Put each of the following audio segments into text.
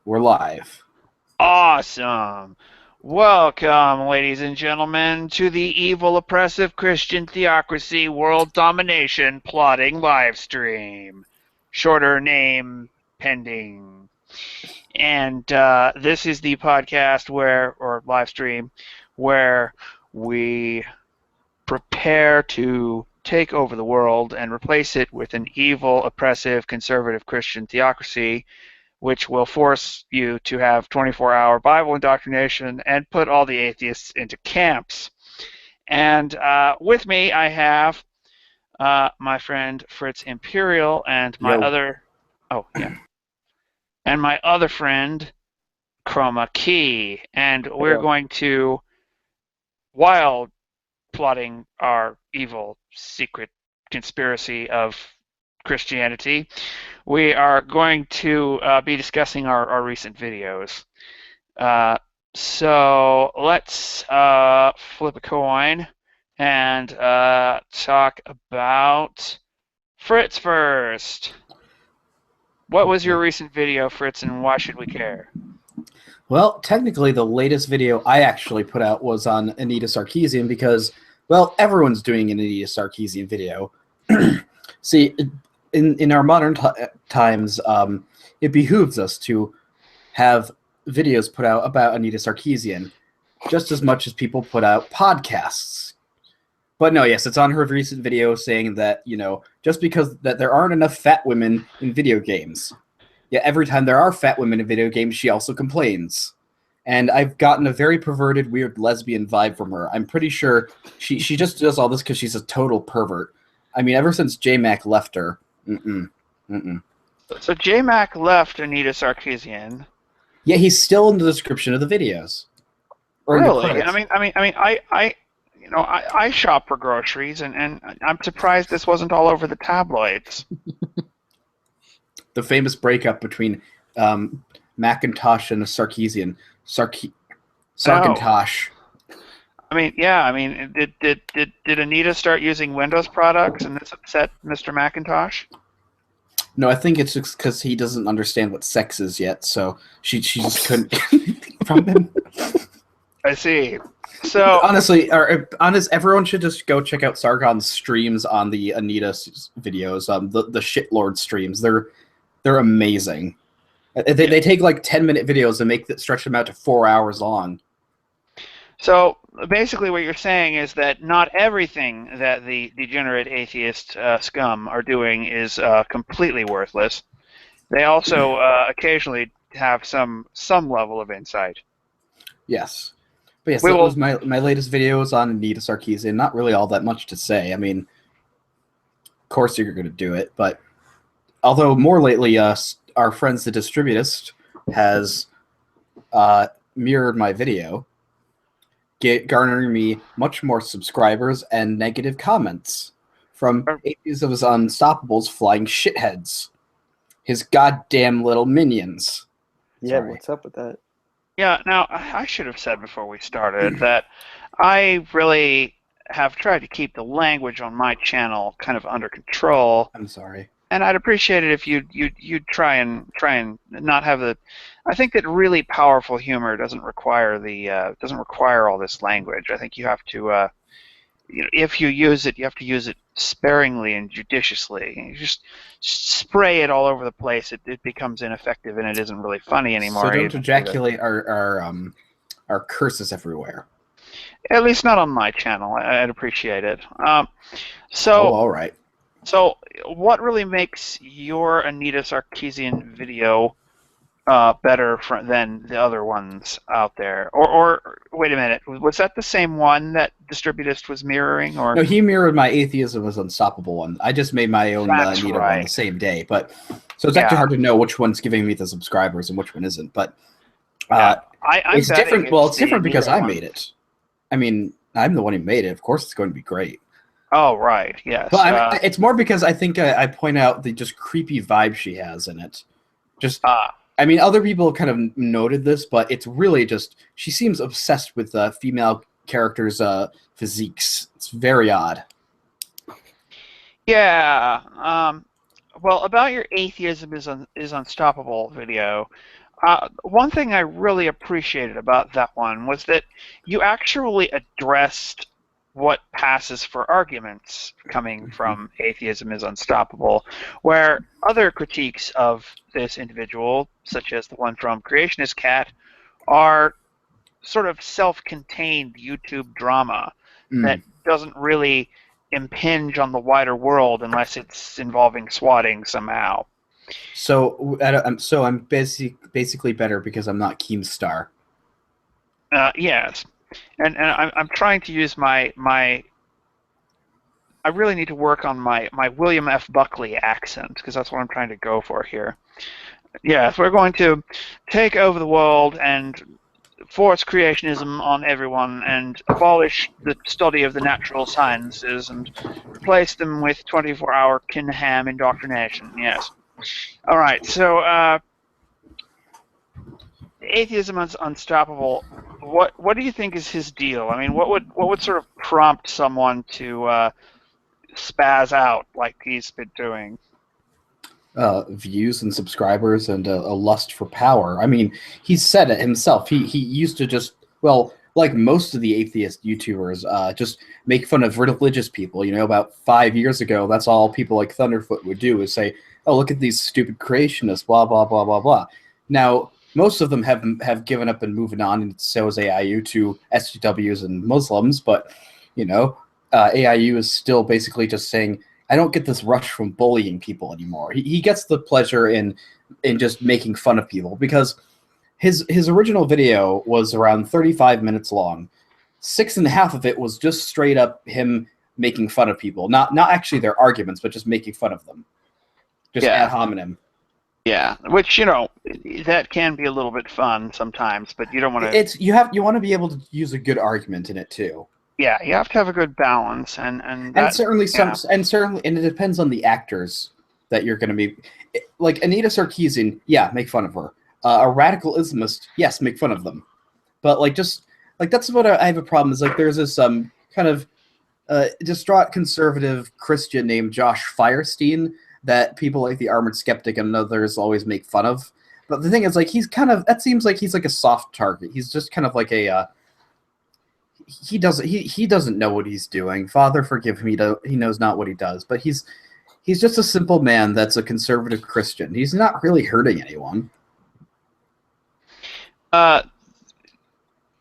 We're live. Awesome. Welcome, ladies and gentlemen, to the evil, oppressive Christian theocracy world domination plotting live stream. Shorter name pending. And this is the podcast or live stream, where we prepare to take over the world and replace it with an evil, oppressive, conservative Christian theocracy which will force you to have 24-hour Bible indoctrination and put all the atheists into camps. And with me, I have my friend Fritz Imperial and my Yo. other, oh yeah, and my other friend Chroma Key, and we're Yo. going to, while plotting our evil secret conspiracy of Christianity, we are going to be discussing our recent videos. Uh, so let's flip a coin and talk about Fritz first. What was your Okay. recent video, Fritz, and why should we care? Well, technically, the latest video I actually put out was on Anita Sarkeesian because, well, everyone's doing an Anita Sarkeesian video. See, in our modern times, it behooves us to have videos put out about Anita Sarkeesian just as much as people put out podcasts. But no, yes, it's on her recent video saying that, just because that there aren't enough fat women in video games. Yeah, every time there are fat women in video games, she also complains. And I've gotten a very perverted, weird lesbian vibe from her. I'm pretty sure she just does all this because she's a total pervert. I mean, ever since J-Mac left her, mm-mm. So J-Mac left Anita Sarkeesian. Yeah, he's still in the description of the videos. Or in the Really? credits. I shop for groceries, and I'm surprised this wasn't all over the tabloids. The famous breakup between Macintosh and a Sarkeesian. Oh, Sarkintosh. did Anita start using Windows products, and this upset Mr. Macintosh? No, I think it's just because he doesn't understand what sex is yet, so she just couldn't get anything from him. I see. So, Honestly, everyone should just go check out Sargon's streams on the Anita videos. The shitlord streams. They're amazing. They take like 10-minute videos and stretch them out to 4 hours long. so basically, what you're saying is that not everything that the degenerate atheist scum are doing is completely worthless. They also occasionally have some level of insight. Yes. But yes, We that was will. my latest videos on Anita Sarkeesian. Not really all that much to say. I mean, of course you're going to do it, but although more lately, our friends the Distributist has mirrored my video, garnering me much more subscribers and negative comments from atheists of his Unstoppables flying shitheads. His goddamn little minions. Yeah, Sorry. what's up with that? Yeah, now I should have said before we started that I really have tried to keep the language on my channel kind of under control, I'm sorry. and I'd appreciate it if you'd try and not have the. I think that really powerful humor doesn't require all this language. I think you have to if you use it, you have to use it sparingly and judiciously. You just spray it all over the place. It becomes ineffective and it isn't really funny anymore. So don't ejaculate our curses everywhere. At least not on my channel. I'd appreciate it. Oh, So, all right. so what really makes your Anita Sarkeesian video better than the other ones out there? Or wait a minute, was that the same one that Distributist was mirroring? Or No, he mirrored my Atheism was Unstoppable one. I just made my own That's Anita one right. the same day, but so it's actually hard to know which one's giving me the subscribers and which one isn't. But I'm it's different. Well, it's the different because Anita I one. made it. I mean, I'm the one who made it. Of course, it's going to be great. Oh, right, yes. But it's more because I think I point out the just creepy vibe she has in it. Just, I mean, other people kind of noted this, but it's really just she seems obsessed with female characters' physiques. It's very odd. Yeah. Well, about your atheism is unstoppable video. one thing I really appreciated about that one was that you actually addressed what passes for arguments coming from atheism is unstoppable, where other critiques of this individual, such as the one from Creationist Cat, are sort of self-contained YouTube drama that doesn't really impinge on the wider world unless it's involving swatting somehow. So I'm basically better because I'm not Keemstar. Yes, and I'm trying to use my I really need to work on my William F. Buckley accent because that's what I'm trying to go for here. Yes, we're going to take over the world and force creationism on everyone and abolish the study of the natural sciences and replace them with 24-hour Kinham indoctrination. Yes. All right. So atheism is unstoppable. What do you think is his deal? I mean, what would sort of prompt someone to spaz out like he's been doing? Views and subscribers and a lust for power. I mean, he said it himself. He used to just, well, like most of the atheist YouTubers, just make fun of religious people. You know, about 5 years ago, that's all people like Thunderfoot would do is say, "Oh, look at these stupid creationists," blah blah blah blah blah. Now, most of them have given up and moving on, and so is AIU to SJWs and Muslims. But you know, AIU is still basically just saying, I don't get this rush from bullying people anymore. He gets the pleasure in just making fun of people because his original video was around 35 minutes long. 6.5 of it was just straight up him making fun of people, not actually their arguments, but just making fun of them, just ad hominem. Yeah, which that can be a little bit fun sometimes, but you don't want to. You want to be able to use a good argument in it too. Yeah, you have to have a good balance, and certainly and it depends on the actors that you're going to be. Like Anita Sarkeesian, yeah, make fun of her. A radical Islamist, yes, make fun of them. But that's what I have a problem is like there's this kind of distraught conservative Christian named Josh Firestein that people like the Armored Skeptic and others always make fun of. But the thing is, like, that seems like he's like a soft target. He's just kind of like a. He doesn't know what he's doing. Father, forgive him. He knows not what he does. But he's just a simple man that's a conservative Christian. He's not really hurting anyone.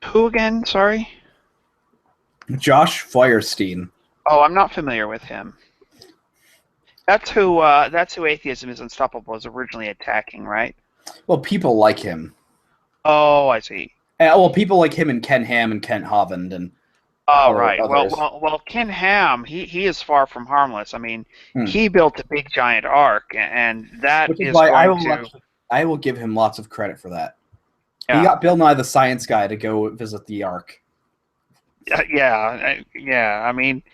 Who again? Sorry. Josh Feuerstein. Oh, I'm not familiar with him. That's who Atheism is Unstoppable was originally attacking, right? Well, people like him. Oh, I see. Well, people like him and Ken Ham and Kent Hovland and. Oh, right. Well, Ken Ham, he is far from harmless. I mean, he built a big giant ark, and that Which is is why I will give him lots of credit for that. Yeah. He got Bill Nye the Science Guy to go visit the ark. Yeah. I mean,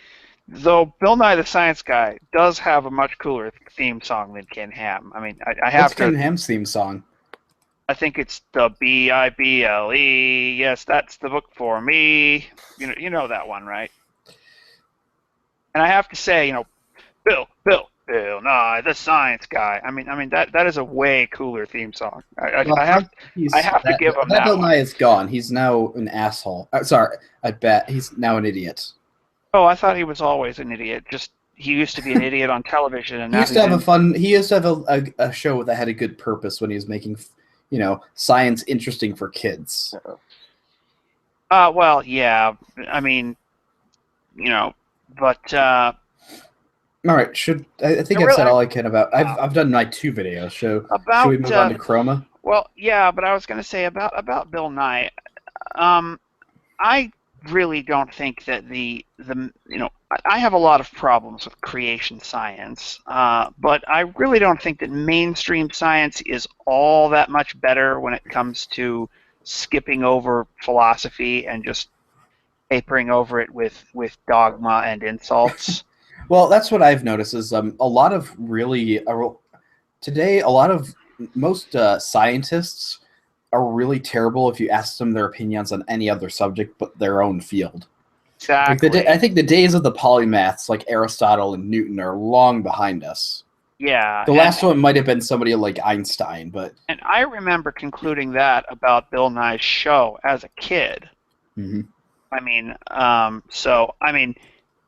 though Bill Nye the Science Guy does have a much cooler theme song than Ken Ham. I mean, I have What's Ken Ham's theme song? I think it's the Bible. Yes, that's the book for me. You know that one, right? And I have to say, Bill Nye the Science Guy. I mean that is a way cooler theme song. I have to give him that. Bill Nye is gone. He's now an asshole. Sorry, I bet he's now an idiot. Oh, I thought he was always an idiot. Just he used to be an idiot on television, and he used to have a show that had a good purpose when he was making. Science interesting for kids. Well, yeah. I mean, but. All right. I think I've said all I can about. I've done my 2 videos. Should we move on to Chroma? Well, yeah, but I was going to say about Bill Nye. I really don't think that I have a lot of problems with creation science, but I really don't think that mainstream science is all that much better when it comes to skipping over philosophy and just papering over it with dogma and insults. Well, that's what I've noticed is today a lot of most scientists are really terrible if you ask them their opinions on any other subject but their own field. Exactly. I think the days of the polymaths like Aristotle and Newton are long behind us. Yeah, The last one might have been somebody like Einstein, but and I remember concluding that about Bill Nye's show as a kid. Mhm. I mean,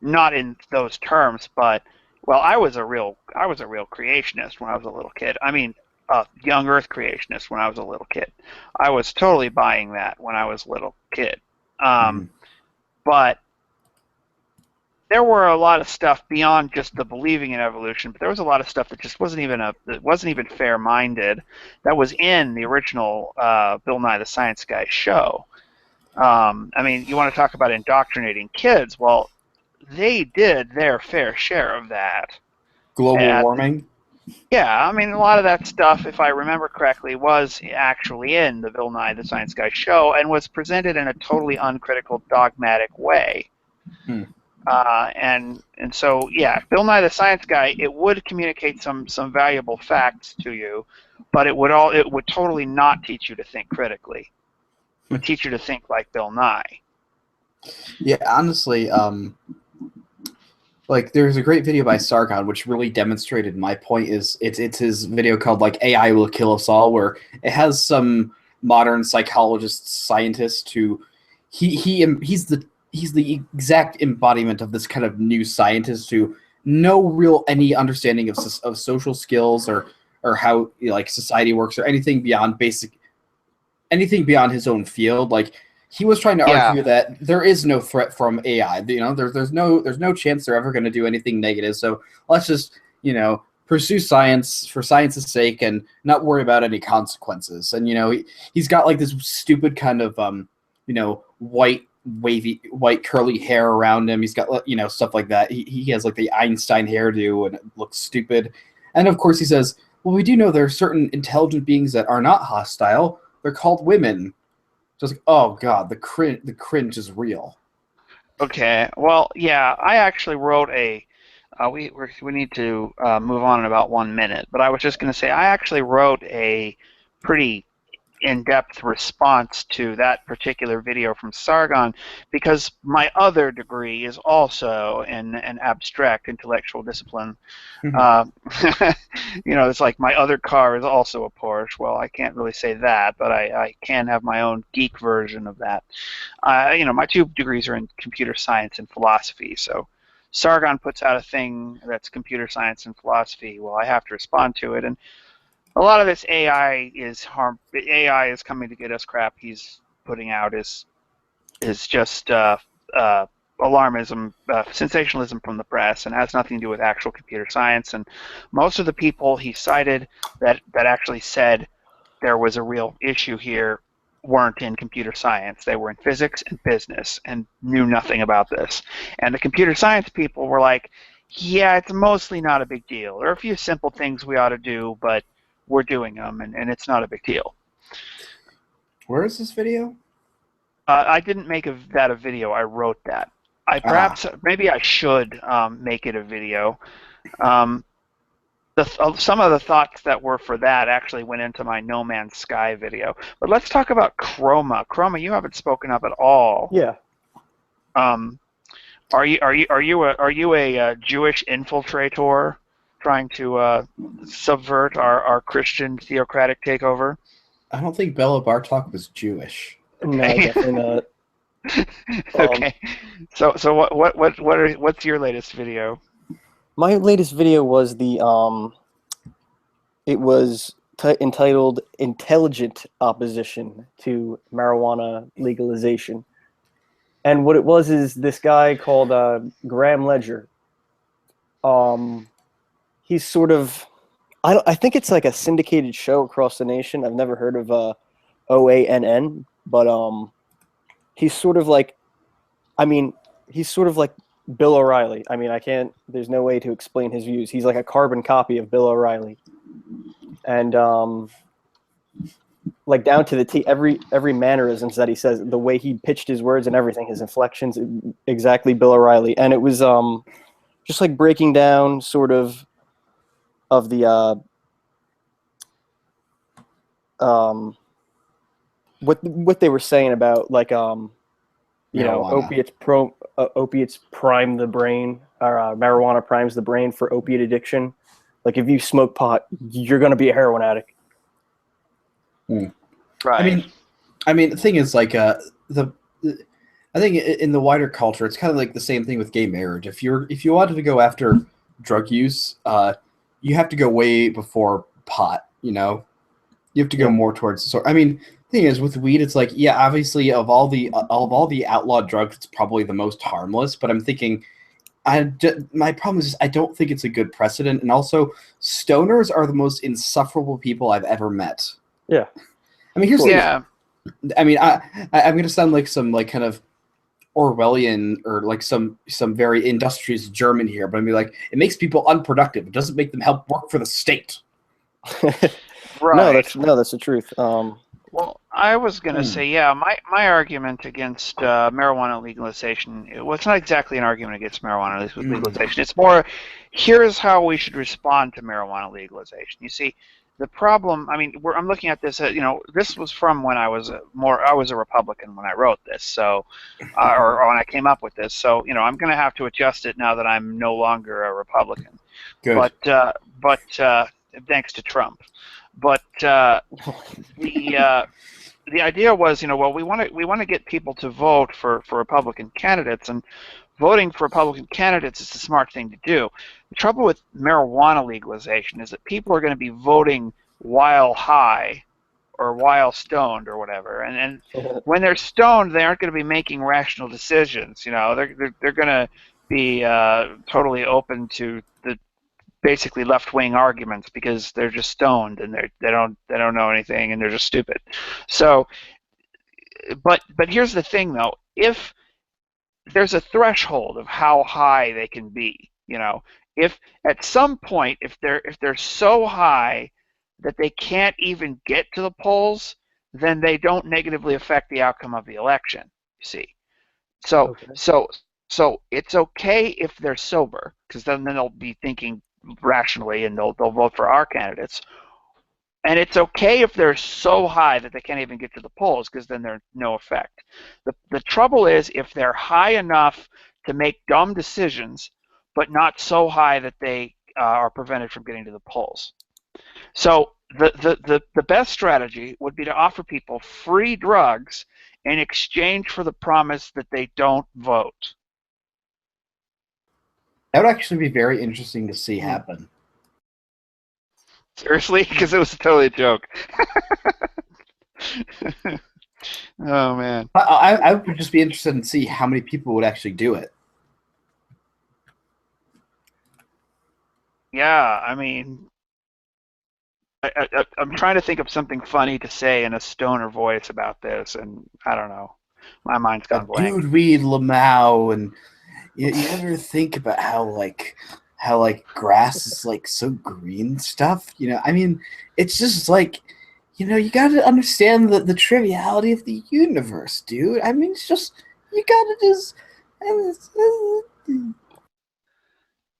not in those terms, but well, I was a real creationist when I was a little kid. I mean, a young Earth creationist when I was a little kid. I was totally buying that when I was a little kid. Mhm. But there were a lot of stuff beyond just the believing in evolution, but there was a lot of stuff that just wasn't even fair-minded that was in the original Bill Nye the Science Guy show. I mean, you want to talk about indoctrinating kids? Well, they did their fair share of that. Global At, warming. yeah, I mean, a lot of that stuff, if I remember correctly, was actually in the Bill Nye the Science Guy show and was presented in a totally uncritical, dogmatic way. Hmm. And so yeah, Bill Nye the Science Guy, it would communicate some valuable facts to you, but it would totally not teach you to think critically. It would teach you to think like Bill Nye. Yeah, honestly, like there's a great video by Sargon which really demonstrated my point. It's his video called like AI will kill us all, where it has some modern psychologists, scientists who he's the exact embodiment of this kind of new scientist who no real any understanding of social skills or how like society works or anything beyond his own field. Like he was trying to argue that there is no threat from AI. You know, there's no chance they're ever going to do anything negative. So let's just pursue science for science's sake and not worry about any consequences. And he's got like this stupid kind of white curly hair around him. He's got stuff like that. He has like the Einstein hairdo and it looks stupid. And of course he says, well, we do know there are certain intelligent beings that are not hostile. They're called women. Just like, oh god, the cringe is real. Okay. Well, yeah, I actually wrote a. We need to move on in about 1 minute, but I was just going to say I actually wrote a pretty in-depth response to that particular video from Sargon because my other degree is also in an abstract intellectual discipline. Uh, it's like my other car is also a Porsche. Well, I can't really say that, but I can have my own geek version of that. My two degrees are in computer science and philosophy, so Sargon puts out a thing that's computer science and philosophy. Well, I have to respond to it, and a lot of this AI is coming to get us crap he's putting out is just alarmism, sensationalism from the press, and has nothing to do with actual computer science. And most of the people he cited that actually said there was a real issue here weren't in computer science. They were in physics and business and knew nothing about this. And the computer science people were like, yeah, it's mostly not a big deal. There are a few simple things we ought to do, but we're doing them, and it's not a big deal. Where is this video? I didn't make that a video. I wrote that. Maybe I should make it a video. Some of the thoughts that were for that actually went into my No Man's Sky video. But let's talk about Chroma. Chroma, you haven't spoken up at all. Yeah. Are you a Jewish infiltrator trying to subvert our Christian theocratic takeover? I don't think Bela Bartok was Jewish. No, definitely not. Okay. So what's your latest video? My latest video was it was entitled "Intelligent Opposition to Marijuana Legalization," and what it was is this guy called Graham Ledger. He's sort of, I think it's like a syndicated show across the nation. I've never heard of OANN, but he's sort of like, he's sort of like Bill O'Reilly. I mean, there's no way to explain his views. He's like a carbon copy of Bill O'Reilly. And like down to the T, every mannerisms that he says, the way he pitched his words and everything, his inflections, exactly Bill O'Reilly. And it was just like breaking down sort of the what they were saying about like opiates prime the brain, or marijuana primes the brain for opiate addiction, Like if you smoke pot, you're going to be a heroin addict. Right. I mean, the thing is, like, I think in the wider culture, it's kind of like the same thing with gay marriage. If you wanted to go after drug use, you have to go way before pot. You know, you have to go more towards. So, I mean, the thing is, with weed, it's like, yeah, obviously, of all the outlawed drugs, it's probably the most harmless. But I'm thinking, my problem is I don't think it's a good precedent, and also, stoners are the most insufferable people I've ever met. Yeah. I mean, here's the thing. I mean, I'm going to sound like some like kind of Orwellian or like some very industrious German here, but I mean, like, it makes people unproductive. It doesn't make them help work for the state. Right. No, that's the truth. Well, I was going to say, yeah, my argument against marijuana legalization, well, it's not exactly an argument against marijuana legalization. It's more, here's how we should respond to marijuana legalization. You see, the problem, I mean, I'm looking at this, this was from when I was a Republican when I wrote this, so, or when I came up with this, so, I'm going to have to adjust it now that I'm no longer a Republican. Good. But thanks to Trump. But the idea was, well, we want to get people to vote for Republican candidates, and voting for Republican candidates is the smart thing to do. The trouble with marijuana legalization is that people are going to be voting while high or while stoned or whatever, and when they're stoned, they aren't going to be making rational decisions. They're going to be totally open to the basically left-wing arguments because they're just stoned and they don't know anything and they're just stupid. So, but here's the thing though: if there's a threshold of how high they can be, if at some point if they're so high that they can't even get to the polls, then they don't negatively affect the outcome of the election. You see, so it's okay if they're sober, because then they'll be thinking rationally and they'll vote for our candidates. And it's okay if they're so high that they can't even get to the polls, because then there's no effect. The trouble is if they're high enough to make dumb decisions, but not so high that they are prevented from getting to the polls. So the best strategy would be to offer people free drugs in exchange for the promise that they don't vote. That would actually be very interesting to see happen. Seriously? Because it was totally a joke. Oh, man. I would just be interested in see how many people would actually do it. Yeah, I mean, I'm trying to think of something funny to say in a stoner voice about this, and I don't know. My mind's gone blank. Dude, weed, Lamau, and you ever think about how grass is like so green and stuff? I mean, it's just like, you got to understand the triviality of the universe, dude. I mean, it's just, you got to just.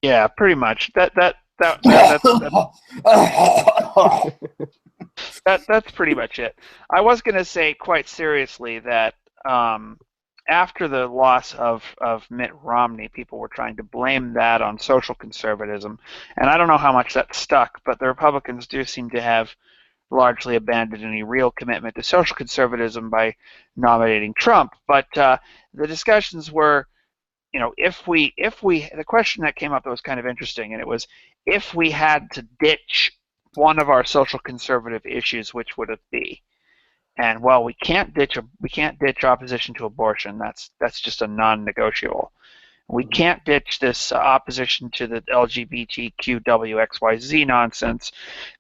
Yeah, pretty much. That's pretty much it. I was going to say quite seriously that after the loss of Mitt Romney, people were trying to blame that on social conservatism, and I don't know how much that stuck, but the Republicans do seem to have largely abandoned any real commitment to social conservatism by nominating Trump. But the discussions were, the question that came up that was kind of interesting, and it was, if we had to ditch one of our social conservative issues, which would it be? And well, we can't ditch opposition to abortion. That's just a non-negotiable. We can't ditch this opposition to the LGBTQWXYZ nonsense,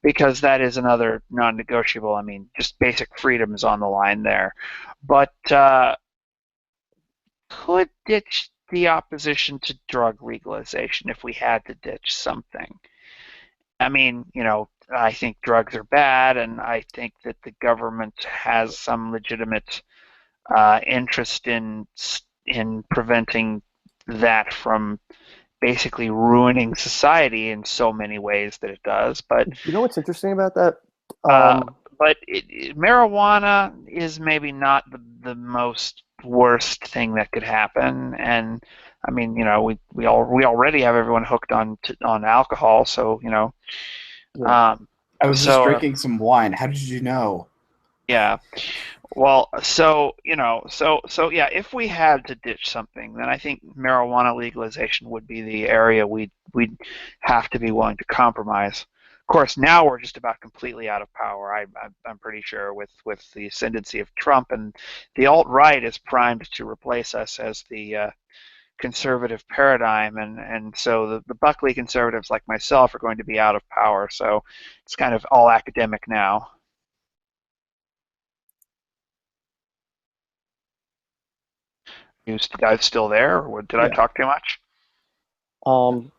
because that is another non-negotiable. I mean, just basic freedom is on the line there. But could ditch the opposition to drug legalization if we had to ditch something. I mean, I think drugs are bad, and I think that the government has some legitimate interest in preventing that from basically ruining society in so many ways that it does. But you know what's interesting about that? But marijuana is maybe not the most worst thing that could happen, and I mean, we already have everyone hooked on alcohol, so Yeah. I was just so drinking some wine. How did you know? yeah. Well, so yeah, if we had to ditch something, then I think marijuana legalization would be the area we'd have to be willing to compromise. Of course, now we're just about completely out of power. I'm pretty sure with the ascendancy of Trump, and the alt-right is primed to replace us as the conservative paradigm, and so the Buckley conservatives like myself are going to be out of power. So it's kind of all academic now. You guys still there, or did I Yeah. talk too much? Um.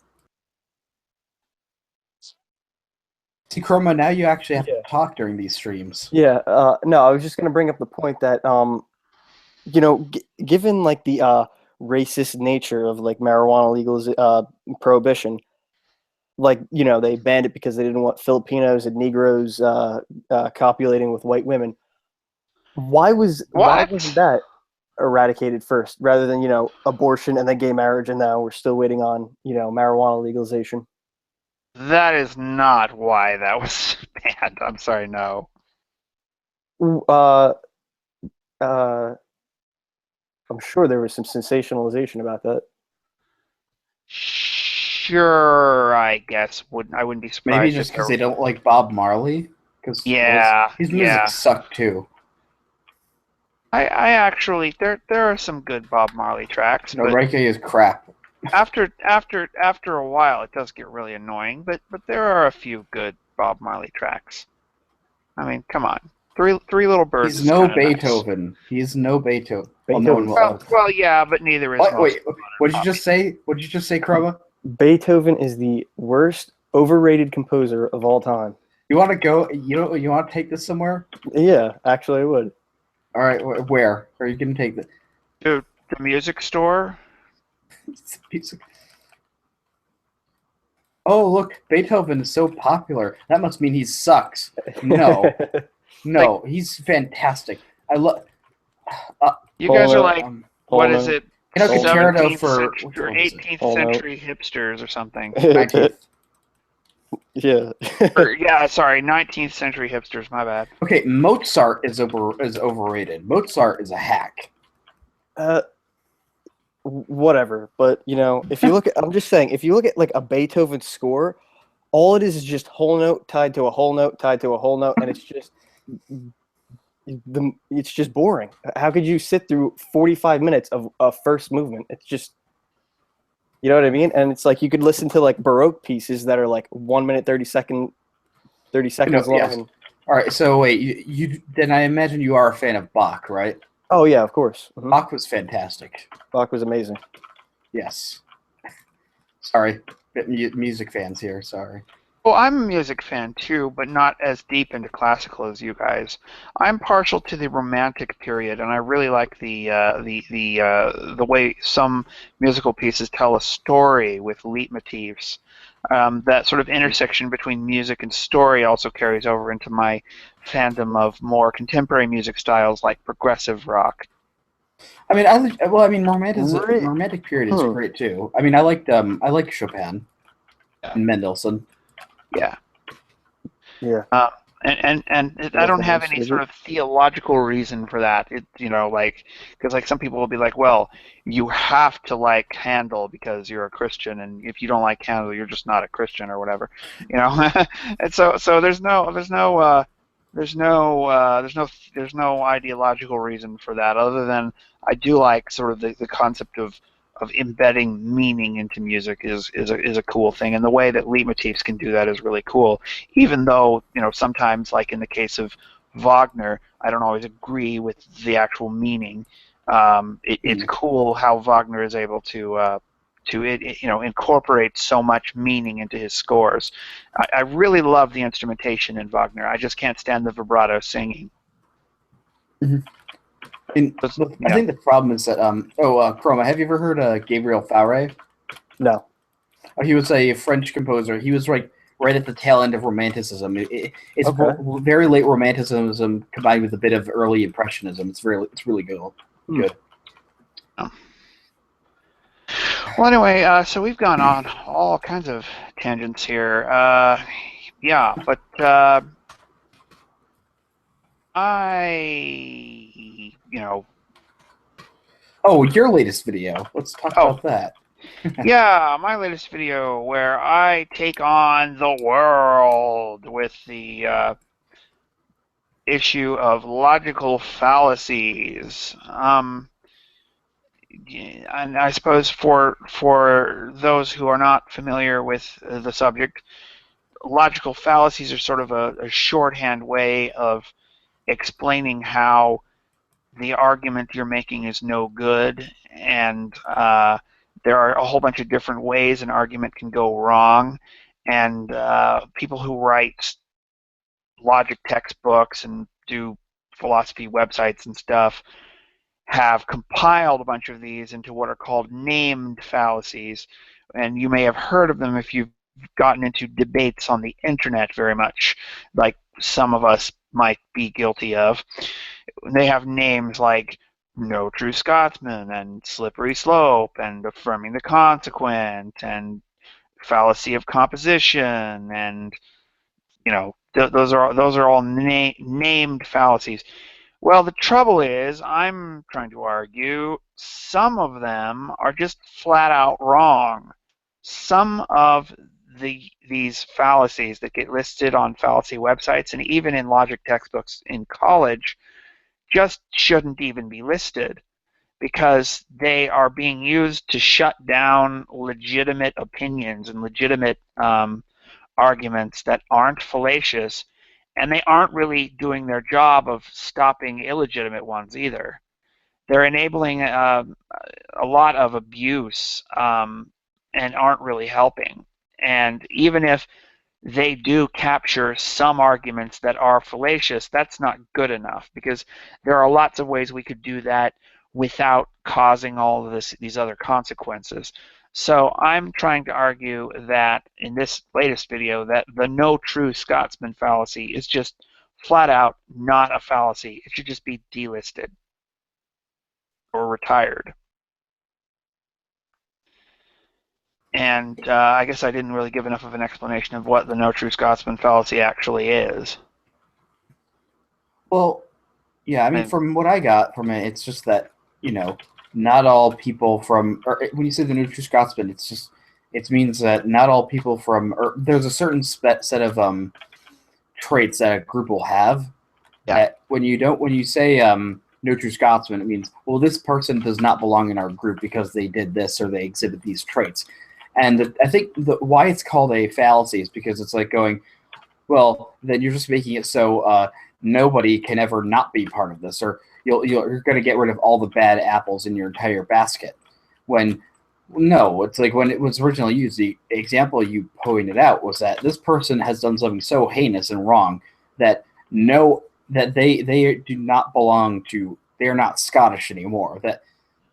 See, Chroma, now you actually have Yeah. to talk during these streams. Yeah. No, I was just gonna bring up the point that given like the racist nature of like marijuana prohibition, like they banned it because they didn't want Filipinos and Negroes copulating with white women. Why wasn't What? that eradicated first, rather than abortion and then gay marriage, and now we're still waiting on marijuana legalization? That is not why that was banned. I'm sorry, no. Uh, uh, I'm sure there was some sensationalization about that. Sure, I guess I wouldn't be Maybe surprised if just because there. they don't like Bob Marley, because Yeah, his music yeah. sucked too. I actually there are some good Bob Marley tracks, No, but reggae is crap. after a while it does get really annoying. But there are a few good Bob Marley tracks. I mean, come on. Three Little Birds He's is no kind of nice. Beethoven. He's no Beethoven. Well, no one Beethoven's will. Well, yeah, but neither is What? most Wait, what did you just say? What did you just say, Chroma? Beethoven is the worst overrated composer of all time. You want to go? You want to take this somewhere? Yeah, actually, I would. All right, where are you going to take this? to the music store. Oh, look, Beethoven is so popular. That must mean he sucks. No, no, he's fantastic. I love. You guys are Polo, like, what is it? Concerto 17th for century or 18th century hipsters or something. 19th. Yeah. Or, yeah, sorry, 19th century hipsters. My bad. Okay, Mozart is overrated. Mozart is a hack. Whatever, but if you look at, I'm just saying, if you look at like a Beethoven score, all it is just whole note tied to a whole note tied to a whole note, and it's just boring. How could you sit through 45 minutes of a first movement? It's just, you know what I mean? And it's like you could listen to like Baroque pieces that are like 1 minute 30 seconds long. Yes. And, all right, so wait, you then I imagine you are a fan of Bach, right? oh yeah, of course. Mm-hmm. Bach was fantastic. Bach was amazing. Yes. Sorry, music fans here. Sorry. Well, I'm a music fan too, but not as deep into classical as you guys. I'm partial to the Romantic period, and I really like the way some musical pieces tell a story with leitmotifs. That sort of intersection between music and story also carries over into my fandom of more contemporary music styles like progressive rock. I mean, romantic period is great too. I mean, I like Chopin and Mendelssohn. Yeah. Yeah. And I don't have any sort of theological reason for that. Because like some people will be like, well, you have to like Handel because you're a Christian, and if you don't like Handel, you're just not a Christian or whatever, And so there's no ideological reason for that, other than I do like sort of the concept of embedding meaning into music is a cool thing, and the way that leitmotifs can do that is really cool. Even though sometimes, like in the case of Wagner, I don't always agree with the actual meaning. It's cool how Wagner is able to incorporate so much meaning into his scores. I really love the instrumentation in Wagner. I just can't stand the vibrato singing. Mm-hmm. I think the problem is that Chroma, have you ever heard Gabriel Fauré? No. He was a French composer. He was right at the tail end of Romanticism. It's very late Romanticism combined with a bit of early Impressionism. It's really good. Good. Well, anyway, so we've gone on all kinds of tangents here. Yeah, but Oh, your latest video. Let's talk Oh. about that. Yeah, my latest video where I take on the world with the issue of logical fallacies. And I suppose for those who are not familiar with the subject, logical fallacies are sort of a shorthand way of explaining how the argument you're making is no good, and there are a whole bunch of different ways an argument can go wrong, and people who write logic textbooks and do philosophy websites and stuff have compiled a bunch of these into what are called named fallacies, and you may have heard of them if you've gotten into debates on the internet very much, like some of us might be guilty of. They have names like No True Scotsman and Slippery Slope and Affirming the Consequent and Fallacy of Composition, and those are all named fallacies. Well, the trouble is, I'm trying to argue some of them are just flat out wrong. Some of these fallacies that get listed on fallacy websites and even in logic textbooks in college just shouldn't even be listed, because they are being used to shut down legitimate opinions and legitimate arguments that aren't fallacious, and they aren't really doing their job of stopping illegitimate ones either. They're enabling a lot of abuse, and aren't really helping. And even if they do capture some arguments that are fallacious, that's not good enough, because there are lots of ways we could do that without causing all of these other consequences. So I'm trying to argue that in this latest video that the No True Scotsman fallacy is just flat out not a fallacy. It should just be delisted or retired. And I guess I didn't really give enough of an explanation of what the No True Scotsman fallacy actually is. Well, yeah, I mean, from what I got from it, it's just that, not all people from, or when you say the No True Scotsman, it means that not all people from, or there's a certain set of traits that a group will have. Yeah. That when you say No True Scotsman, it means, well, this person does not belong in our group because they did this or they exhibit these traits. And I think why it's called a fallacy is because it's like going, well, then you're just making it so nobody can ever not be part of this, or you're going to get rid of all the bad apples in your entire basket. When no, it's like when it was originally used, the example you pointed out was that this person has done something so heinous and wrong that they do not belong to, they are not Scottish anymore, that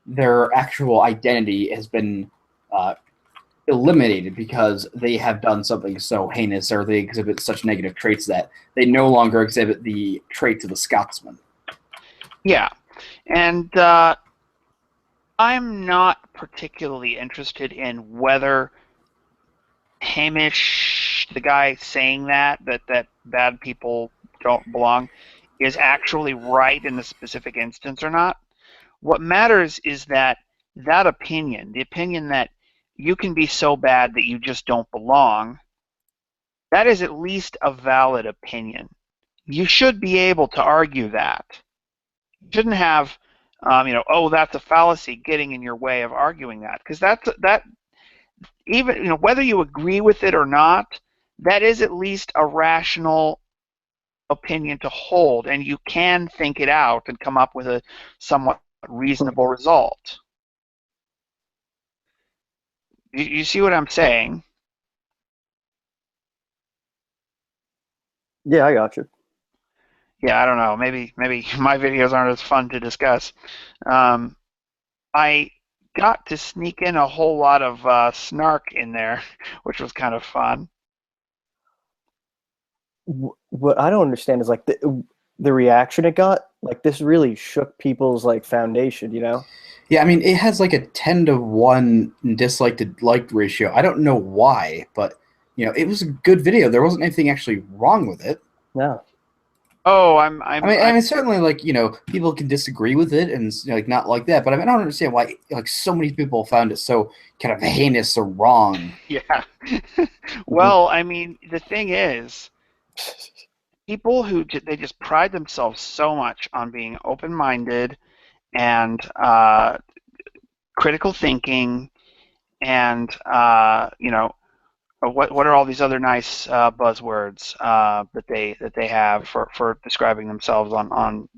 their actual identity has been eliminated because they have done something so heinous, or they exhibit such negative traits that they no longer exhibit the traits of the Scotsman. Yeah, and I'm not particularly interested in whether Hamish, the guy saying that bad people don't belong, is actually right in the specific instance or not. What matters is that opinion, the opinion that you can be so bad that you just don't belong, that is at least a valid opinion. You should be able to argue that. You shouldn't have, oh, that's a fallacy getting in your way of arguing that, because that even whether you agree with it or not, that is at least a rational opinion to hold, and you can think it out and come up with a somewhat reasonable result. You see what I'm saying? Yeah, I got you. Yeah, I don't know. Maybe my videos aren't as fun to discuss. I got to sneak in a whole lot of snark in there, which was kind of fun. What I don't understand is like the reaction it got. Like, this really shook people's like foundation, Yeah, I mean, it has like a 10-to-1 dislike to liked ratio. I don't know why, but it was a good video. There wasn't anything actually wrong with it. No. Oh, I mean, certainly, like, people can disagree with it and like not like that, but I don't understand why like so many people found it so kind of heinous or wrong. yeah. Well, I mean, the thing is, people who they just pride themselves so much on being open-minded and critical thinking, and what are all these other nice buzzwords that they have for describing themselves on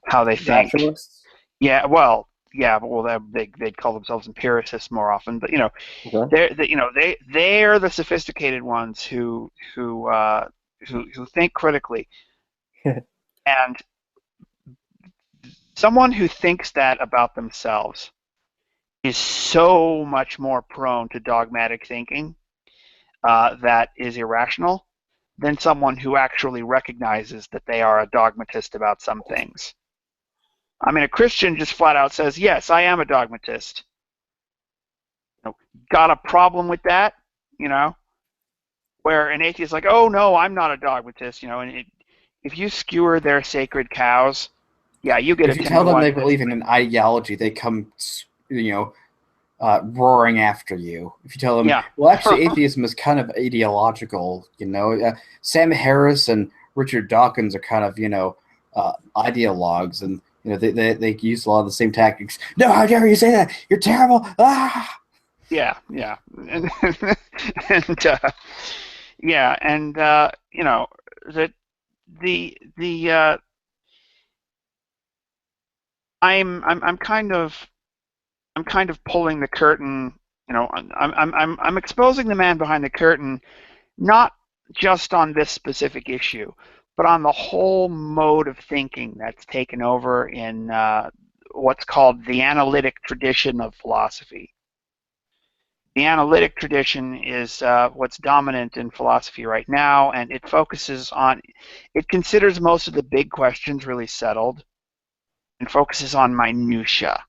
how they think? Rationalists. Yeah, well, yeah, but well, they call themselves empiricists more often, but Okay. they're the sophisticated ones who think critically, and someone who thinks that about themselves is so much more prone to dogmatic thinking that is irrational than someone who actually recognizes that they are a dogmatist about some things. I mean, a Christian just flat out says, yes, I am a dogmatist. Got a problem with that? Where an atheist is like, oh, no, I'm not a dogmatist, and if you skewer their sacred cows, yeah, you get a If you 10 tell to them 1. they believe in an ideology, they come, roaring after you. If you tell them, Yeah. well, actually, atheism is kind of ideological. Sam Harris and Richard Dawkins are kind of, ideologues, and they use a lot of the same tactics. No, how dare you say that? You're terrible. Ah. Yeah, yeah, and yeah, and that the I'm kind of pulling the curtain. I'm exposing the man behind the curtain, not just on this specific issue, but on the whole mode of thinking that's taken over in what's called the analytic tradition of philosophy. The analytic tradition is what's dominant in philosophy right now, and it considers most of the big questions really settled and focuses on minutia.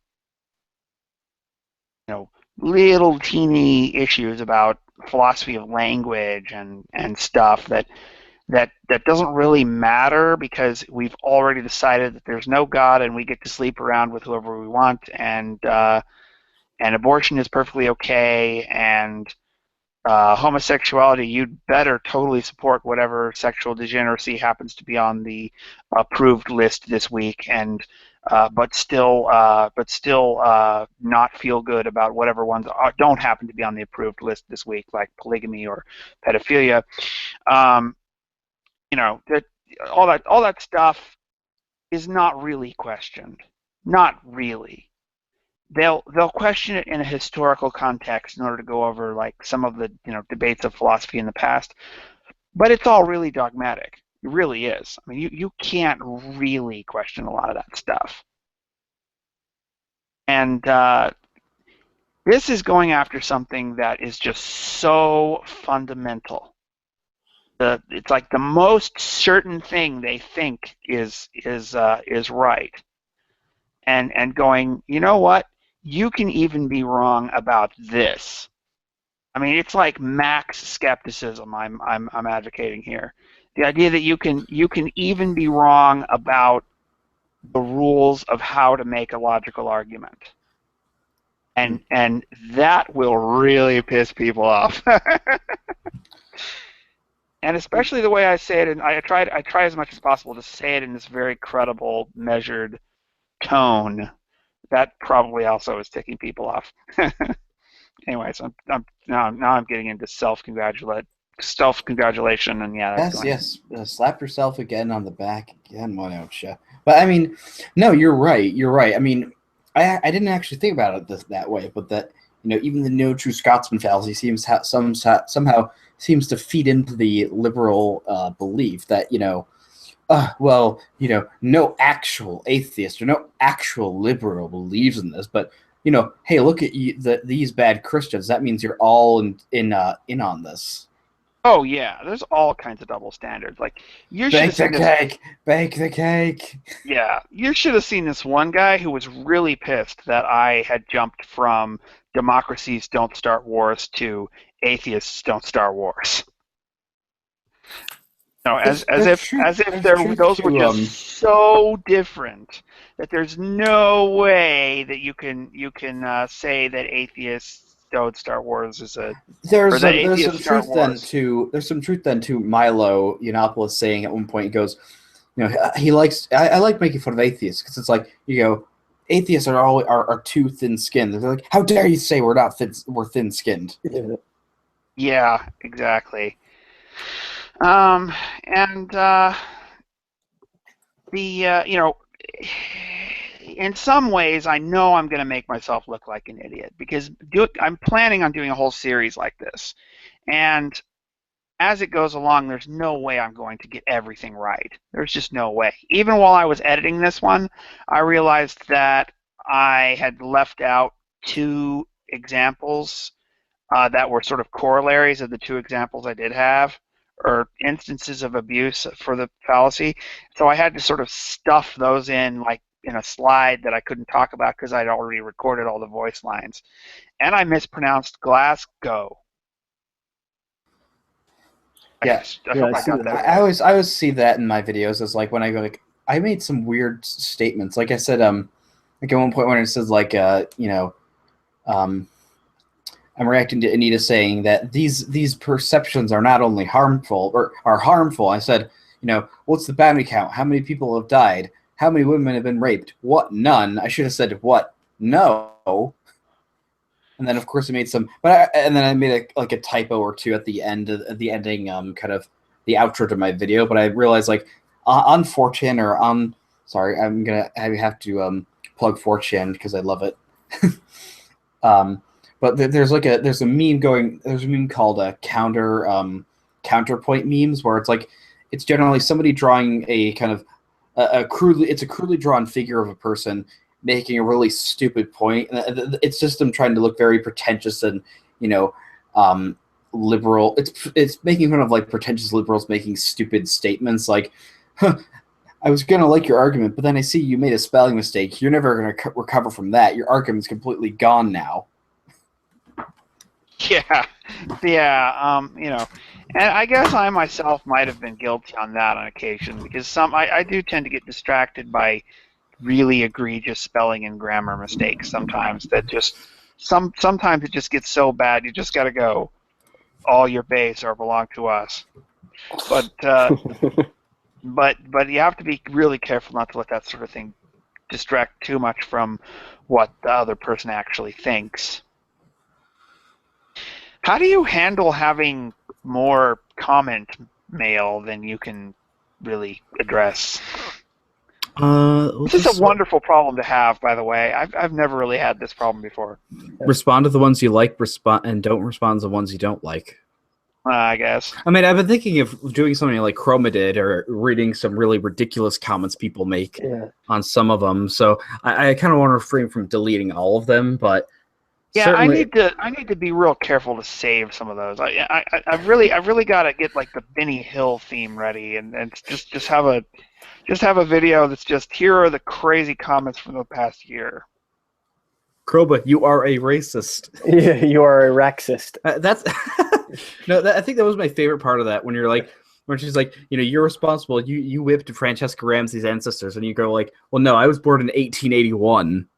Little teeny issues about philosophy of language and stuff that doesn't really matter because we've already decided that there's no God and we get to sleep around with whoever we want, and abortion is perfectly okay, and homosexuality, you'd better totally support whatever sexual degeneracy happens to be on the approved list this week, and but still not feel good about whatever ones don't happen to be on the approved list this week, like polygamy or pedophilia. Um, that all that stuff is not really questioned. Not really. They'll question it in a historical context in order to go over like some of the debates of philosophy in the past, but it's all really dogmatic. It really is. I mean, you can't really question a lot of that stuff, and this is going after something that is just so fundamental. It's like the most certain thing they think is right, and going, you know what? You can even be wrong about this. I mean, it's like max skepticism I'm advocating here. The idea that you can even be wrong about the rules of how to make a logical argument. And that will really piss people off. And especially the way I say it, and I try as much as possible to say it in this very credible, measured tone. That probably also is ticking people off. Anyways, now I'm getting into self congratulation, and yeah, that's going. Yes. Slap yourself again on the back again, why don't you? But I mean, no, you're right. You're right. I mean, I didn't actually think about it that way, but that even the no true Scotsman fallacy seems somehow seems to feed into the liberal belief that no actual atheist or no actual liberal believes in this, but hey, look at these bad Christians. That means you're all in on this. Oh yeah, there's all kinds of double standards. Like you should have Bake the seen this. cake. Bake the cake. Yeah, you should have seen this one guy who was really pissed that I had jumped from democracies don't start wars to atheists don't start wars. No, as if There's truth those were to just so different that there's no way that you can say that atheists don't start wars is a or that there's some atheists start truth then wars. to Milo Yiannopoulos saying at one point, he goes, he likes I like making fun of atheists because it's like, you go, atheists are too thin-skinned. They're like, how dare you say we're thin-skinned? Yeah. Yeah, exactly. And in some ways, I know I'm going to make myself look like an idiot because I'm planning on doing a whole series like this. And as it goes along, there's no way I'm going to get everything right. There's just no way. Even while I was editing this one, I realized that I had left out two examples that were sort of corollaries of the two examples I did have, or instances of abuse for the fallacy. So I had to sort of stuff those in, like in a slide that I couldn't talk about because I'd already recorded all the voice lines. And I mispronounced Glasgow. Yeah. I hope I see got that. that I right. always see that in my videos as like when I go like, I made some weird statements. Like I said, like at one point when it says like I'm reacting to Anita saying that these perceptions are not only harmful or are harmful. I said, what's the bounty count? How many people have died? How many women have been raped? What? None. I should have said what? No. And then of course I made some, and then I made a typo or two at the end of the ending, kind of the outro to my video. But I realized like on 4chan or on, sorry, I have to plug 4chan because I love it. But there's a meme called counterpoint memes, where it's like, it's generally somebody drawing a kind of a crudely drawn figure of a person making a really stupid point. It's just them trying to look very pretentious and liberal. It's making fun of like pretentious liberals making stupid statements like, huh, I was gonna like your argument, but then I see you made a spelling mistake. You're never gonna recover from that. Your argument's completely gone now. Yeah, yeah, and I guess I myself might have been guilty on that on occasion because I do tend to get distracted by really egregious spelling and grammar mistakes sometimes that just sometimes it just gets so bad you just got to go all your base or belong to us. But but you have to be really careful not to let that sort of thing distract too much from what the other person actually thinks. How do you handle having more comment mail than you can really address? This is a wonderful problem to have, by the way. I've never really had this problem before. Respond to the ones you like, and don't respond to the ones you don't like. I guess. I mean, I've been thinking of doing something like Chroma did, or reading some really ridiculous comments people make on some of them. So I kind of want to refrain from deleting all of them, but yeah, certainly... I need to be real careful to save some of those. I've really got to get like the Benny Hill theme ready, and just have a video that's just, here are the crazy comments from the past year. Kroba, you are a racist. Yeah, you are a raxist. That's no. I think that was my favorite part of that, when she's like, you're responsible. You whipped Francesca Ramsey's ancestors, and you go like, well, no, I was born in 1881.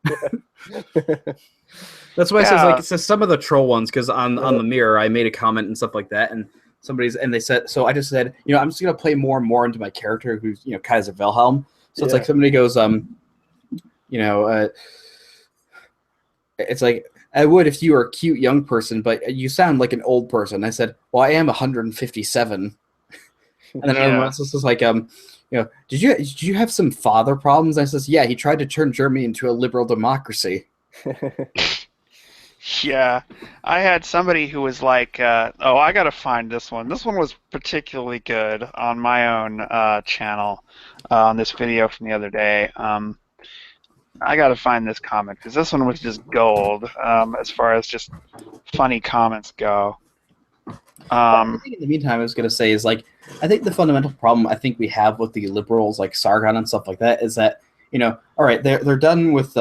That's why it says some of the troll ones, because on the mirror I made a comment and stuff like that, and they said, so I just said, I'm just gonna play more and more into my character, who's Kaiser Wilhelm. So it's like somebody goes, it's like, I would if you were a cute young person, but you sound like an old person. I said, well, I am 157. And then everyone else was like, did you have some father problems? I says, yeah, he tried to turn Germany into a liberal democracy. Yeah, I had somebody who was like, oh, I gotta find this one. This one was particularly good on my own channel, on this video from the other day. I gotta find this comment, because this one was just gold, as far as just funny comments go. I think in the meantime, I was going to say is like, I think the fundamental problem I think we have with the liberals like Sargon and stuff like that is that, all right, they're done with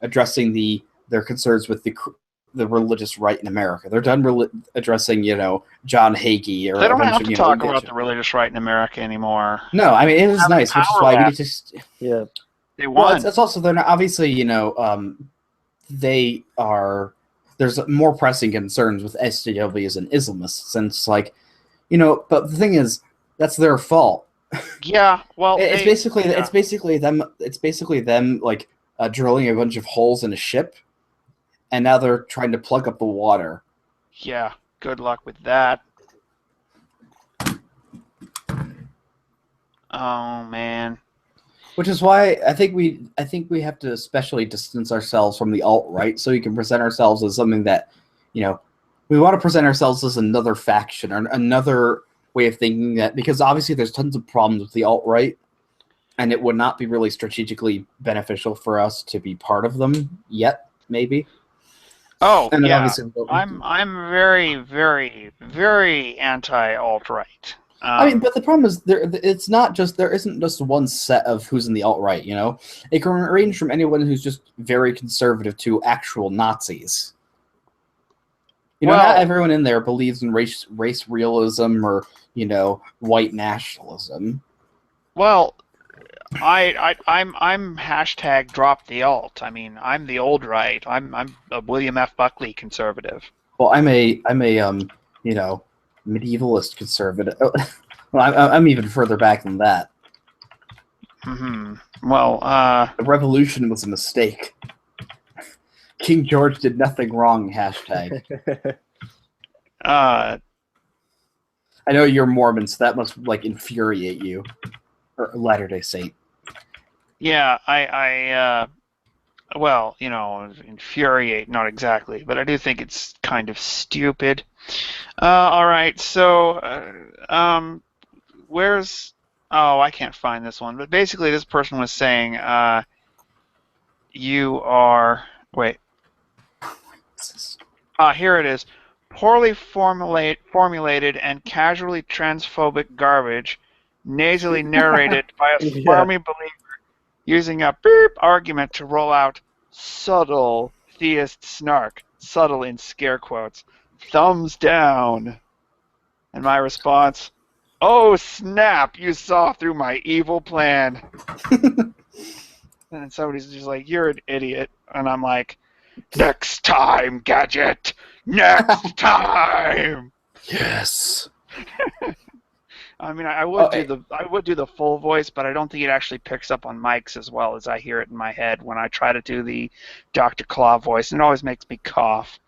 addressing their concerns with the religious right in America. They're done addressing, John Hagee or They a don't bunch have of, to talk about the religious right in America anymore. No, I mean, it was nice, which is why we need to Yeah. They won. Well, it's also, they're not, obviously, they are, there's more pressing concerns with SJWs and Islamists, and it's like, but the thing is, that's their fault. Yeah, well, it's basically them like drilling a bunch of holes in a ship, and now they're trying to plug up the water. Yeah, good luck with that. Oh man. Which is why I think we have to especially distance ourselves from the alt-right, so we can present ourselves as something that, we want to present ourselves as another faction or another way of thinking, that because obviously there's tons of problems with the alt-right, and it would not be really strategically beneficial for us to be part of them yet, maybe. Oh, and yeah. Obviously I'm very, very, very anti-alt-right. I mean, but the problem is there isn't just one set of who's in the alt-right, It can range from anyone who's just very conservative to actual Nazis. Not everyone in there believes in race realism or, white nationalism. Well, I'm hashtag drop the alt. I mean, I'm the old right. I'm a William F. Buckley conservative. Well, I'm a medievalist conservative. Well, I'm even further back than that. Mm-hmm. Well, the revolution was a mistake. King George did nothing wrong. Hashtag. I know you're Mormon, so that must infuriate you, or Latter-day Saint. Yeah, well, infuriate, not exactly, but I do think it's kind of stupid. All right, so, where's... Oh, I can't find this one, but basically this person was saying, you are... Wait. Here it is. Poorly formulated and casually transphobic garbage, nasally narrated by a smarmy believer using a beep argument to roll out subtle theist snark, subtle in scare quotes, thumbs down. And my response, oh snap, you saw through my evil plan. And somebody's just like, you're an idiot. And I'm like, next time, Gadget! Next time! Yes. I mean, I would do the full voice, but I don't think it actually picks up on mics as well as I hear it in my head when I try to do the Dr. Claw voice, and it always makes me cough.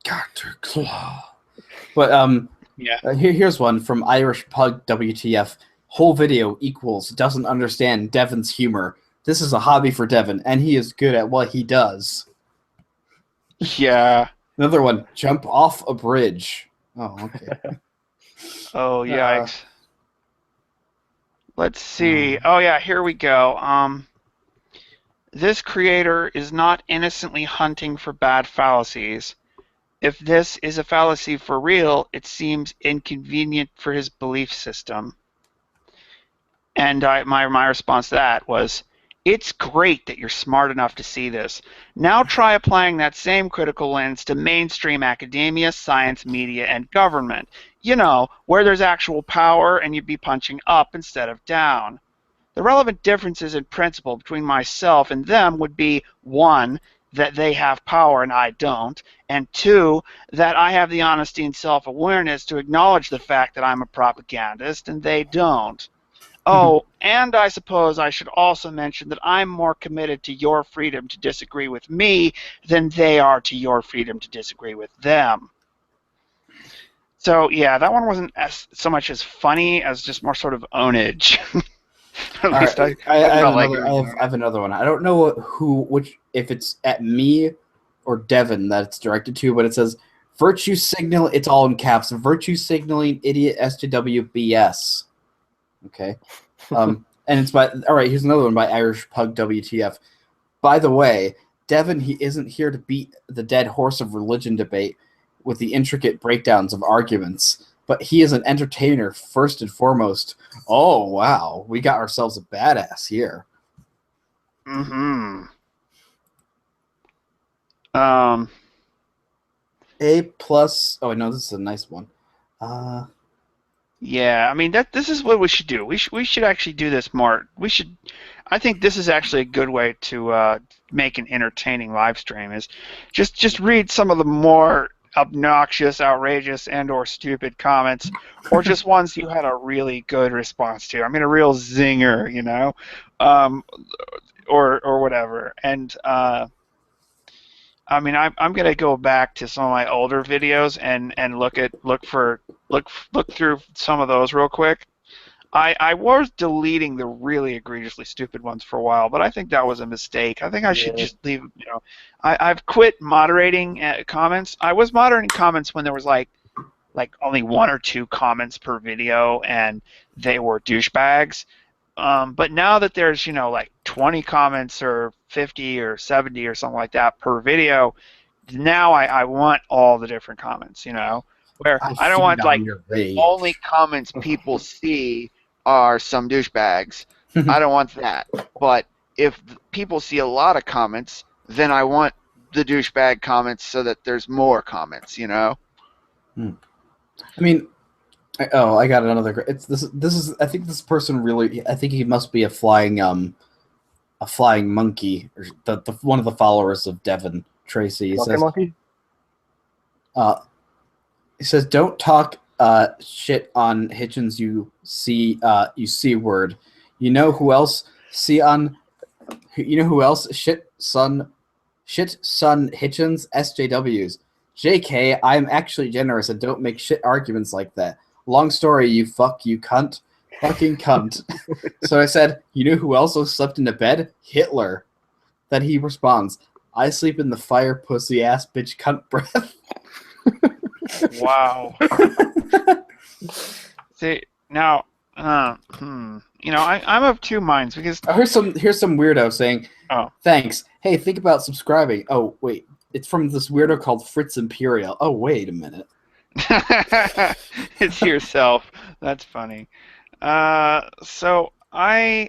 Dr. Claw. But yeah. Here's one from Irish Pug WTF. Whole video equals doesn't understand Devin's humor. This is a hobby for Devin, and he is good at what he does. Yeah. Another one. Jump off a bridge. Oh, okay. Oh, yikes. Let's see. Oh, yeah, here we go. This creator is not innocently hunting for bad fallacies. If this is a fallacy for real, it seems inconvenient for his belief system. And my response to that was, it's great that you're smart enough to see this. Now try applying that same critical lens to mainstream academia, science, media, and government. Where there's actual power and you'd be punching up instead of down. The relevant differences in principle between myself and them would be, 1, that they have power and I don't, and 2, that I have the honesty and self-awareness to acknowledge the fact that I'm a propagandist and they don't. Oh, and I suppose I should also mention that I'm more committed to your freedom to disagree with me than they are to your freedom to disagree with them. So, yeah, that one wasn't so much as funny as just more sort of ownage. At least I have another one. I don't know if it's at me or Devin that it's directed to, but it says, virtue signal, it's all in caps, virtue signaling idiot SJW BS. Okay. And it's all right, here's another one by Irish Pug WTF. By the way, Devin, he isn't here to beat the dead horse of religion debate. with the intricate breakdowns of arguments, but he is an entertainer first and foremost. Oh, wow. We got ourselves a badass here. Mm-hmm. A plus. Oh, no, this is a nice one. Yeah, I mean this is what we should do. We should actually do this more. I think this is actually a good way to make an entertaining live stream. Is just read some of the more obnoxious, outrageous, and/or stupid comments, or just ones you had a really good response to. I mean, a real zinger, you know, or whatever. And I mean, I'm gonna go back to some of my older videos and look through some of those real quick. I was deleting the really egregiously stupid ones for a while, but I think that was a mistake. I think I should just leave. You know, I've quit moderating comments. I was moderating comments when there was like only 1 or 2 comments per video, and they were douchebags. But now that there's, you know, like 20 comments or 50 or 70 or something like that per video, now I want all the different comments, you know, where I don't want like only comments people see are some douchebags. I don't want that. But if people see a lot of comments, then I want the douchebag comments so that there's more comments, you know? I mean, I got another. It's this is. I think this person really. I think he must be a flying monkey, or the one of the followers of Devin Tracy. He says, monkey? He says, "Don't talk shit on Hitchens. You C word. You know who else You know who else shit son Hitchens SJWs. JK, I'm actually generous and don't make shit arguments like that. Long story, you cunt. Fucking cunt." So I said, "You know who also slept in a bed? Hitler." Then he responds, "I sleep in the fire, pussy ass bitch cunt breath." Wow. See, now, you know, I'm of two minds because here's some weirdo saying, "Oh, thanks. Hey, think about subscribing." Oh, wait. It's from this weirdo called Fritz Imperial. Oh, wait a minute. It's yourself. That's funny. So I'm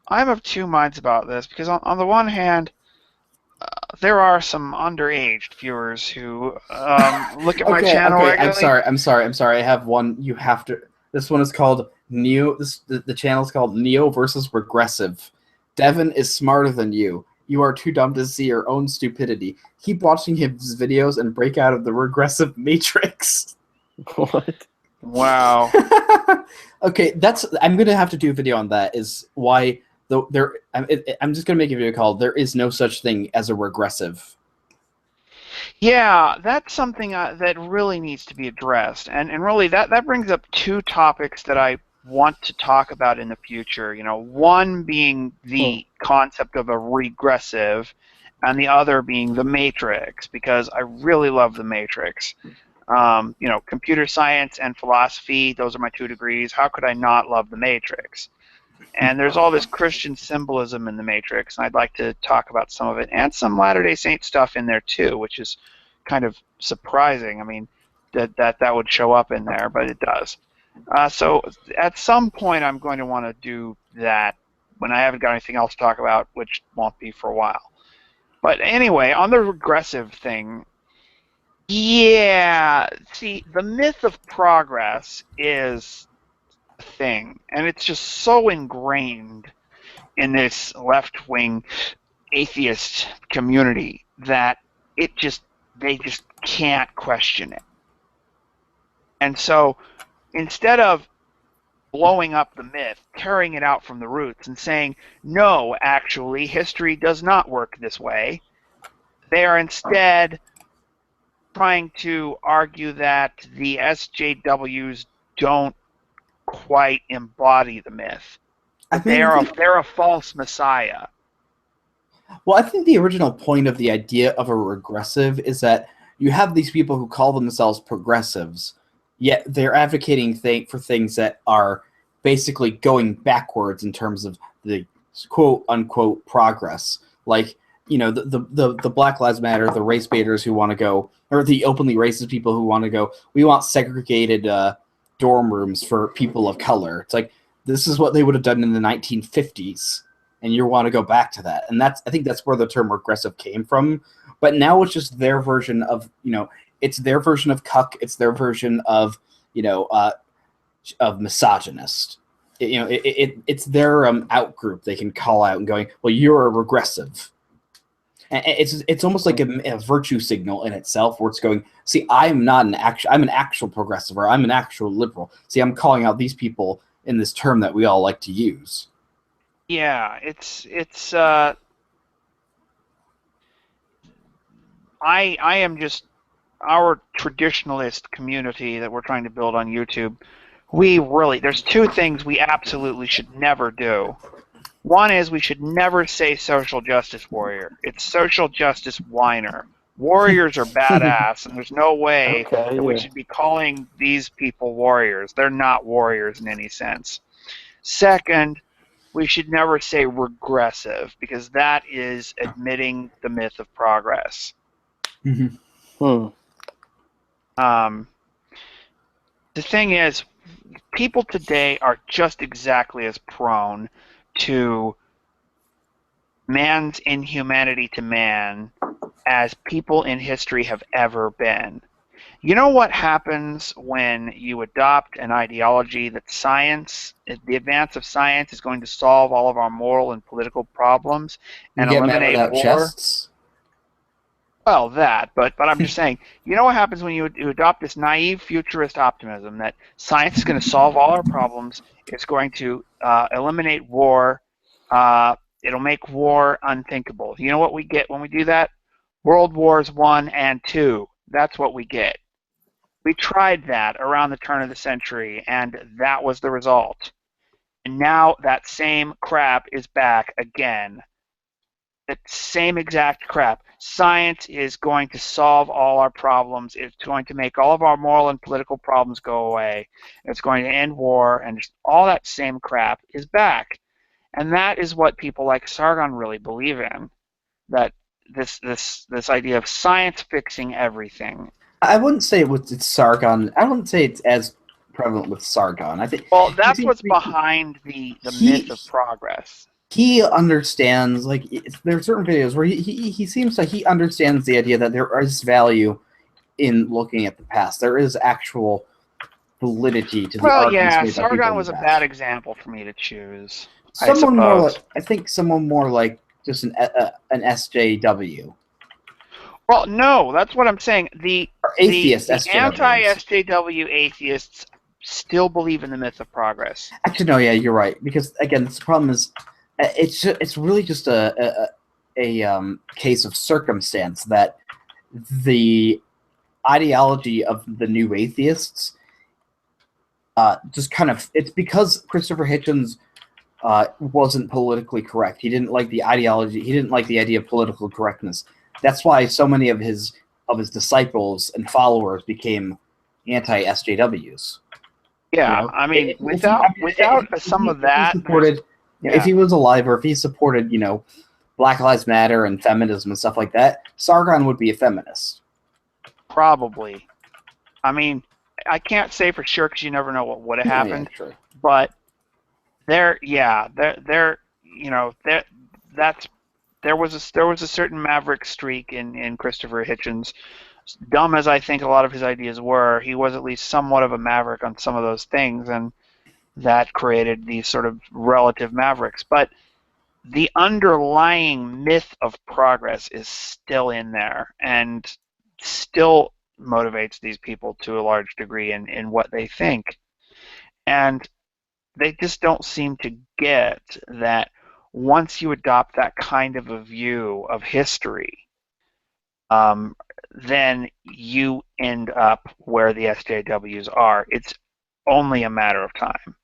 of two minds about this because on the one hand, there are some underage viewers who look at my channel regularly. I'm sorry. I have one. You have to. This one is called Neo. The channel is called Neo versus Regressive. Devin is smarter than you. You are too dumb to see your own stupidity. Keep watching his videos and break out of the regressive matrix. What? Wow. Okay, I'm gonna have to do a video on that. Is why I'm just gonna make a video called "There is no such thing as a regressive." Yeah, that's something that really needs to be addressed, and really that brings up two topics that I want to talk about in the future. You know, one being the concept of a regressive, and the other being the matrix, because I really love the matrix. You know, computer science and philosophy, those are my 2 degrees. How could I not love the matrix? And there's all this Christian symbolism in the matrix, and I'd like to talk about some of it, and some Latter-day Saint stuff in there too, which is kind of surprising. I mean, that would show up in there, but it does. So at some point I'm going to want to do that when I haven't got anything else to talk about, which won't be for a while. But anyway, on the regressive thing, yeah, see, the myth of progress is a thing, and it's just so ingrained in this left-wing atheist community that they just can't question it. And so instead of blowing up the myth, tearing it out from the roots and saying, no, actually, history does not work this way, they are instead trying to argue that the SJWs don't quite embody the myth. They're a false messiah. Well, I think the original point of the idea of a regressive is that you have these people who call themselves progressives, yet they're advocating for things that are basically going backwards in terms of the quote-unquote progress. Like, the Black Lives Matter, the race baiters who want to go, or the openly racist people who want to go, we want segregated dorm rooms for people of color. It's like, this is what they would have done in the 1950s, and you want to go back to that. And I think that's where the term regressive came from. But now it's just their version of, it's their version of cuck. It's their version of, of misogynist. It's their out group they can call out and going, well, you're a regressive. And it's almost like a virtue signal in itself, where it's going, see, I'm an actual progressive, or I'm an actual liberal. See, I'm calling out these people in this term that we all like to use. Yeah, I am just, our traditionalist community that we're trying to build on YouTube, there's two things we absolutely should never do. One is we should never say social justice warrior. It's social justice whiner. Warriors are badass, and there's no way that we should be calling these people warriors. They're not warriors in any sense. Second, we should never say regressive, because that is admitting the myth of progress. Mm-hmm. The thing is, people today are just exactly as prone to man's inhumanity to man as people in history have ever been. You know what happens when you adopt an ideology that the advance of science is going to solve all of our moral and political problems and eliminate war? Chests? Well, but I'm just saying, you know what happens when you adopt this naive futurist optimism that science is going to solve all our problems, it's going to eliminate war, it'll make war unthinkable. You know what we get when we do that? World Wars I and II. That's what we get. We tried that around the turn of the century, and that was the result. And now that same crap is back again. The same exact crap. Science is going to solve all our problems. It's going to make all of our moral and political problems go away. It's going to end war, and just all that same crap is back. And that is what people like Sargon really believe in. That this idea of science fixing everything. I wouldn't say it's Sargon. I wouldn't say it's as prevalent with Sargon. I think. Well, that's what's behind the myth of progress. He understands, like, there are certain videos where he seems like he understands the idea that there is value in looking at the past. There is actual validity to the arguments made by people Sargon in was the a past. bad example for me to choose. Someone more like just an SJW. Well, no, that's what I'm saying. The anti-SJW atheists still believe in the myth of progress. Actually, no, yeah, you're right. Because again, the problem is, it's really just a case of circumstance that the ideology of the new atheists just kind of, it's because Christopher Hitchens wasn't politically correct. He didn't like the ideology. He didn't like the idea of political correctness. That's why so many of his disciples and followers became anti-SJWs. Yeah, I mean, without some of that, if he was alive, or if he supported, Black Lives Matter and feminism and stuff like that, Sargon would be a feminist. Probably. I mean, I can't say for sure because you never know what would have happened. Yeah, true. But there was a certain maverick streak in Christopher Hitchens. Dumb as I think a lot of his ideas were, he was at least somewhat of a maverick on some of those things, and that created these sort of relative mavericks. But the underlying myth of progress is still in there and still motivates these people to a large degree in what they think. And they just don't seem to get that once you adopt that kind of a view of history, then you end up where the SJWs are. It's only a matter of time.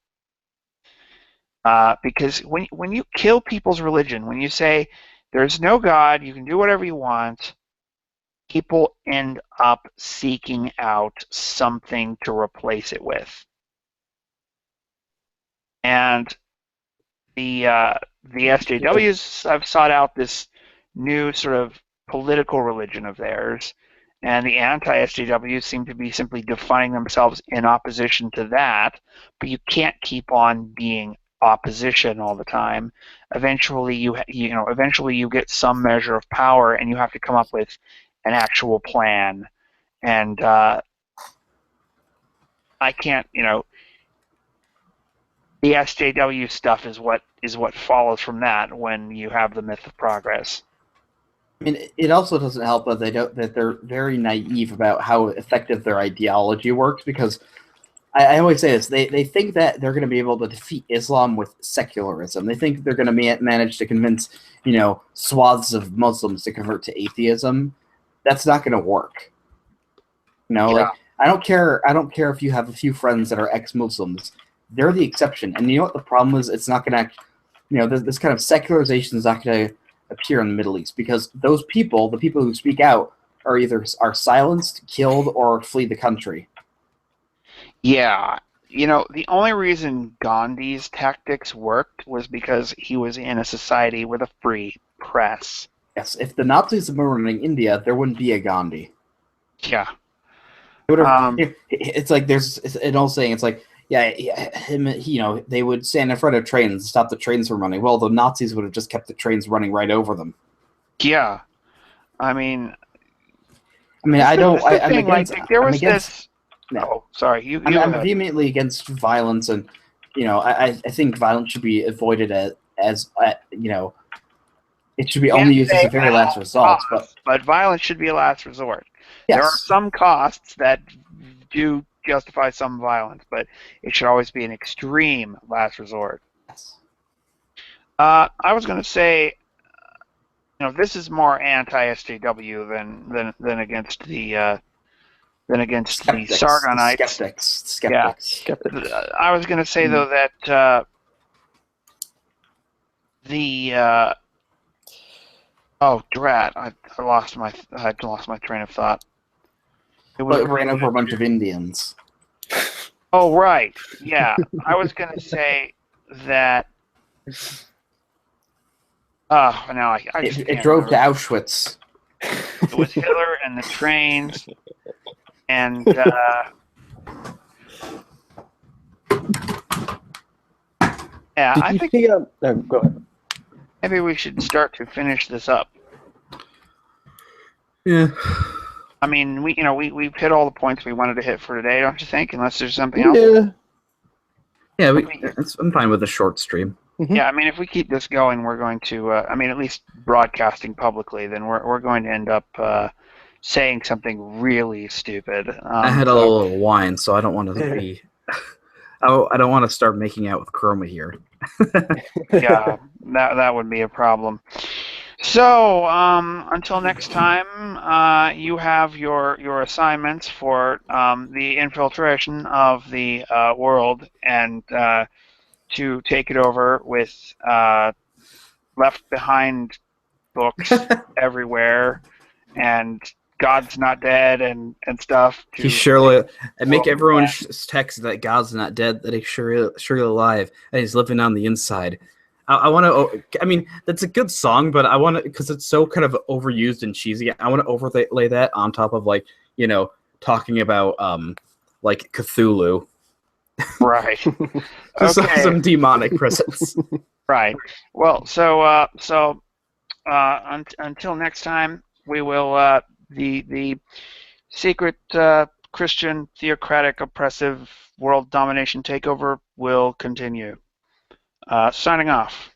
Because when you kill people's religion, when you say there's no God, you can do whatever you want, people end up seeking out something to replace it with. And the SJWs have sought out this new sort of political religion of theirs, and the anti-SJWs seem to be simply defining themselves in opposition to that, but you can't keep on being opposition all the time. Eventually eventually you get some measure of power, and you have to come up with an actual plan. And I can't, the SJW stuff is what follows from that when you have the myth of progress. I mean, it also doesn't help that they're very naive about how effective their ideology works, because I always say this: they think that they're going to be able to defeat Islam with secularism. They think they're going to manage to convince swaths of Muslims to convert to atheism. That's not going to work. Like, I don't care if you have a few friends that are ex-Muslims. They're the exception, and you know what the problem is? It's not going to, this kind of secularization is not going to appear in the Middle East, because those people, the people who speak out, are silenced, killed, or flee the country. Yeah. The only reason Gandhi's tactics worked was because he was in a society with a free press. Yes, if the Nazis were running India, there wouldn't be a Gandhi. Yeah. It's like there's an old saying. It's like, they would stand in front of trains and stop the trains from running. Well, the Nazis would have just kept the trains running right over them. Yeah. I mean, I don't. I'm against. There was this. No. Oh, sorry. I'm vehemently against violence, and I think violence should be avoided as it should be only used as a very last result. But violence should be a last resort. Yes. There are some costs that do justify some violence, but it should always be an extreme last resort. Yes. I was going to say, this is more anti-SJW than against the Sargonites. Skeptics. Yeah. I was going to say though that oh, drat! I lost my train of thought. It ran over a bunch of Indians. Oh, right. Yeah. I was going to say that... Oh, no, I just It drove to Auschwitz. It was Hitler and the trains, and... yeah, I think... go ahead. Maybe we should start to finish this up. Yeah. I mean, we've hit all the points we wanted to hit for today, don't you think? Unless there's something else. Yeah. I'm fine with a short stream. Mm-hmm. Yeah, I mean, if we keep this going, we're going to. at least broadcasting publicly, then we're going to end up saying something really stupid. I had a little wine, so I don't want to be. I don't want to start making out with Chroma here. Yeah, that would be a problem. So, until next time, you have your assignments for the infiltration of the world, and to take it over with Left Behind books everywhere, and God's Not Dead and stuff. He's surely, and make everyone text that God's not dead, that he's surely alive, and he's living on the inside. I want to. I mean, that's a good song, but I want to, because it's so kind of overused and cheesy. I want to overlay that on top of talking about like Cthulhu, right? Okay. Some demonic presence, right? Well, so until next time, we will the secret Christian theocratic oppressive world domination takeover will continue. Signing off.